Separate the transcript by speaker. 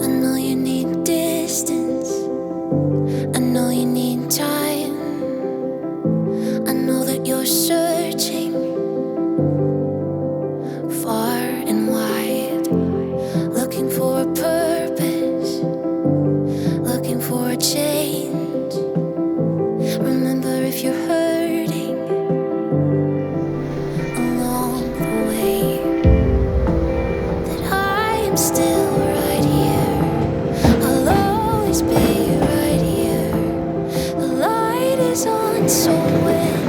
Speaker 1: I know you need distance. I know you need time. I know that you're searching far and wide, looking for a purpose, looking for a change. Remember, if you're hurting along the way, that I am still right here. I'll always be right here. The light is on, so when